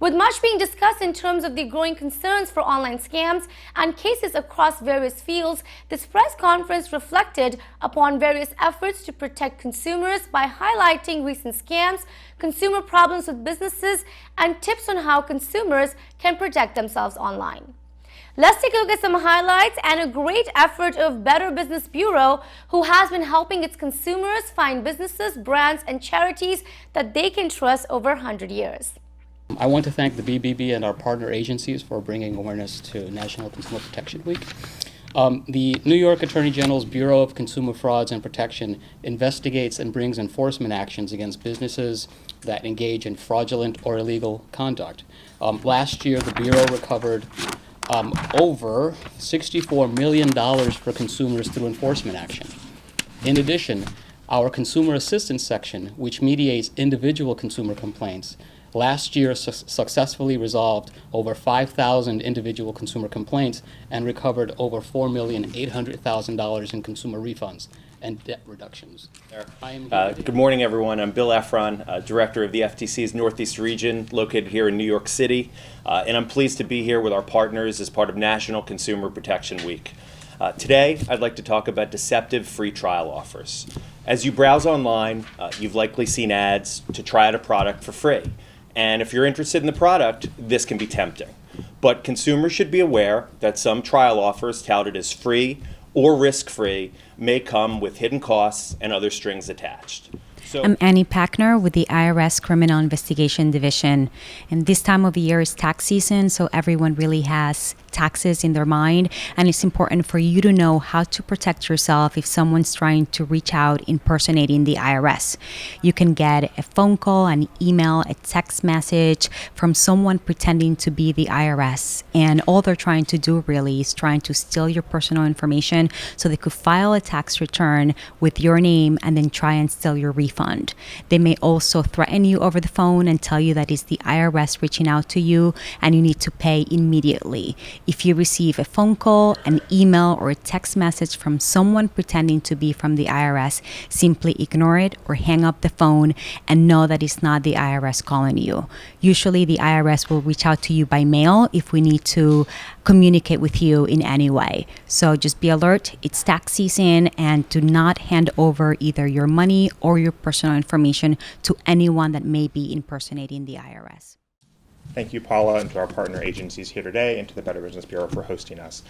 With much being discussed in terms of the growing concerns for online scams and cases across various fields, this press conference reflected upon various efforts to protect consumers by highlighting recent scams, consumer problems with businesses, and tips on how consumers can protect themselves online. Let's take a look at some highlights and a great effort of Better Business Bureau, who has been helping its consumers find businesses, brands, and charities that they can trust over 100 years. I want to thank the BBB and our partner agencies for bringing awareness to National Consumer Protection Week. The New York Attorney General's Bureau of Consumer Frauds and Protection investigates and brings enforcement actions against businesses that engage in fraudulent or illegal conduct. Last year, the Bureau recovered over $64 million for consumers through enforcement action. In addition, our Consumer Assistance Section, which mediates individual consumer complaints, last year successfully resolved over 5,000 individual consumer complaints and recovered over $4,800,000 in consumer refunds and debt reductions. Good morning, everyone. I'm Bill Efron, Director of the FTC's Northeast Region, located here in New York City, and I'm pleased to be here with our partners as part of National Consumer Protection Week. Today, I'd like to talk about deceptive free trial offers. As you browse online, you've likely seen ads to try out a product for free. And if you're interested in the product, this can be tempting. But consumers should be aware that some trial offers touted as free or risk-free may come with hidden costs and other strings attached. I'm Annie Packner with the IRS Criminal Investigation Division. And this time of year is tax season, so everyone really has taxes in their mind. And it's important for you to know how to protect yourself if someone's trying to reach out impersonating the IRS. You can get a phone call, an email, a text message from someone pretending to be the IRS. And all they're trying to do really is trying to steal your personal information so they could file a tax return with your name and then try and steal your refund. They may also threaten you over the phone and tell you that it's the IRS reaching out to you and you need to pay immediately. If you receive a phone call, an email, or a text message from someone pretending to be from the IRS, simply ignore it or hang up the phone and know that it's not the IRS calling you. Usually the IRS will reach out to you by mail if we need to communicate with you in any way. So just be alert, it's tax season, and do not hand over either your money or your personal information to anyone that may be impersonating the IRS. Thank you, Paula, and to our partner agencies here today, and to the Better Business Bureau for hosting us.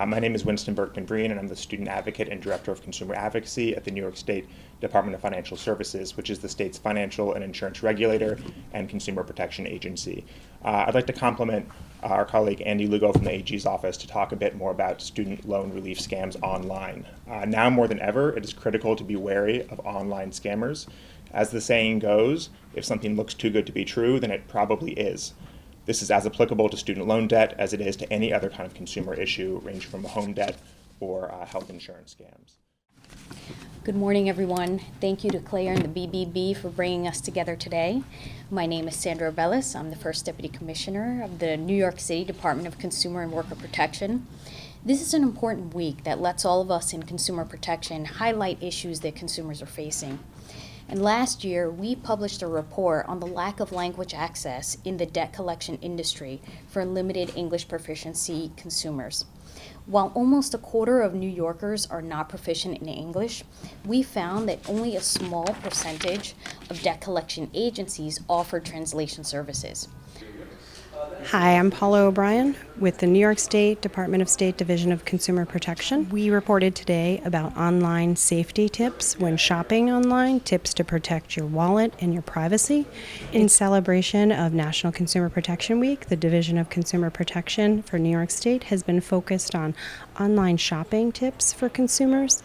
My name is Winston Berkman-Breen, and I'm the Student Advocate and Director of Consumer Advocacy at the New York State Department of Financial Services, which is the state's financial and insurance regulator and consumer protection agency. I'd like to compliment our colleague Andy Lugo from the AG's office to talk a bit more about student loan relief scams online. Now more than ever, it is critical to be wary of online scammers. As the saying goes, if something looks too good to be true, then it probably is. This is as applicable to student loan debt as it is to any other kind of consumer issue, ranging from home debt or health insurance scams. Good morning, everyone. Thank you to Claire and the BBB for bringing us together today. My name is Sandra Bellis. I'm the First Deputy Commissioner of the New York City Department of Consumer and Worker Protection. This is an important week that lets all of us in consumer protection highlight issues that consumers are facing. And last year, we published a report on the lack of language access in the debt collection industry for limited English proficiency consumers. While almost a quarter of New Yorkers are not proficient in English, we found that only a small percentage of debt collection agencies offer translation services. Hi, I'm Paula O'Brien with the New York State Department of State Division of Consumer Protection. We reported today about online safety tips when shopping online, tips to protect your wallet and your privacy. In celebration of National Consumer Protection Week, the Division of Consumer Protection for New York State has been focused on online shopping tips for consumers.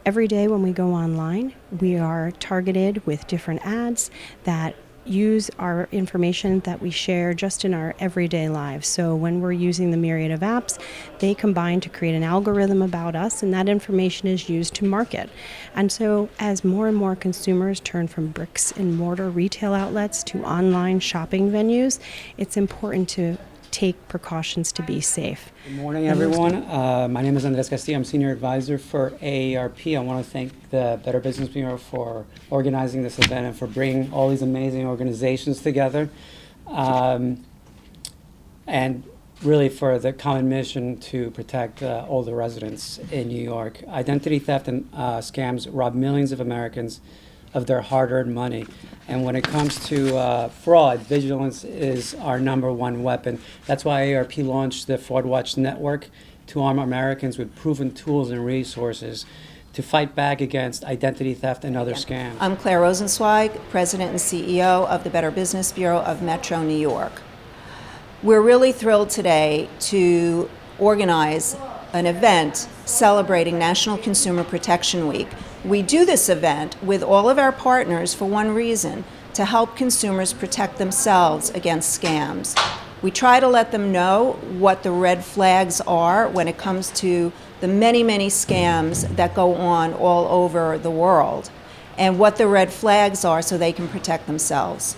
Every day when we go online, we are targeted with different ads that use our information that we share just in our everyday lives. So when we're using the myriad of apps, they combine to create an algorithm about us, and that information is used to market. And so as more and more consumers turn from bricks and mortar retail outlets to online shopping venues, it's important to take precautions to be safe. Good morning, everyone. My name is Andres Castillo. I'm Senior Advisor for AARP. I want to thank the Better Business Bureau for organizing this event and for bringing all these amazing organizations together. and really for the common mission to protect all the residents in New York. Identity theft and scams rob millions of Americans of their hard-earned money. And when it comes to fraud, vigilance is our number one weapon. That's why AARP launched the Fraud Watch Network to arm Americans with proven tools and resources to fight back against identity theft and other scams. I'm Claire Rosenzweig, President and CEO of the Better Business Bureau of Metro New York. We're really thrilled today to organize an event celebrating National Consumer Protection Week. We do this event with all of our partners for one reason: to help consumers protect themselves against scams. We try to let them know what the red flags are when it comes to the many, many scams that go on all over the world, and what the red flags are so they can protect themselves.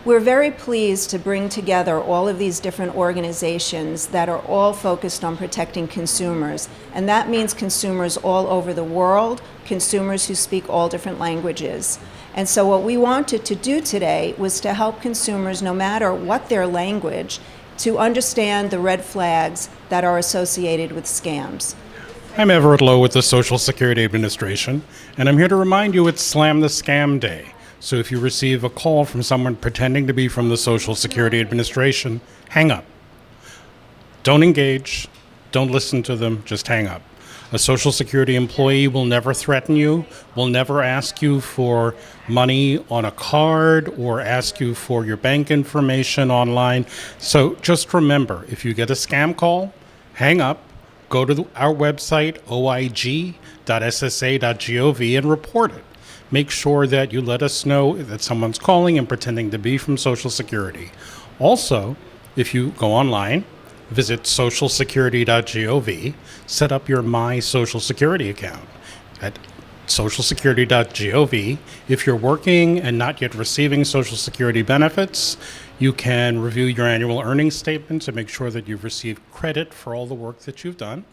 We're very pleased to bring together all of these different organizations that are all focused on protecting consumers, and that means consumers all over the world, consumers who speak all different languages. And so what we wanted to do today was to help consumers, no matter what their language, to understand the red flags that are associated with scams. I'm Everett Lowe with the Social Security Administration, and I'm here to remind you it's Slam the Scam Day. So if you receive a call from someone pretending to be from the Social Security Administration, hang up. Don't engage, don't listen to them, just hang up. A Social Security employee will never threaten you, will never ask you for money on a card or ask you for your bank information online. So just remember, if you get a scam call, hang up, go to our website, oig.ssa.gov, and report it. Make sure that you let us know that someone's calling and pretending to be from Social Security. Also, if you go online, visit socialsecurity.gov, set up your My Social Security account at socialsecurity.gov. If you're working and not yet receiving Social Security benefits, you can review your annual earnings statement to make sure that you've received credit for all the work that you've done.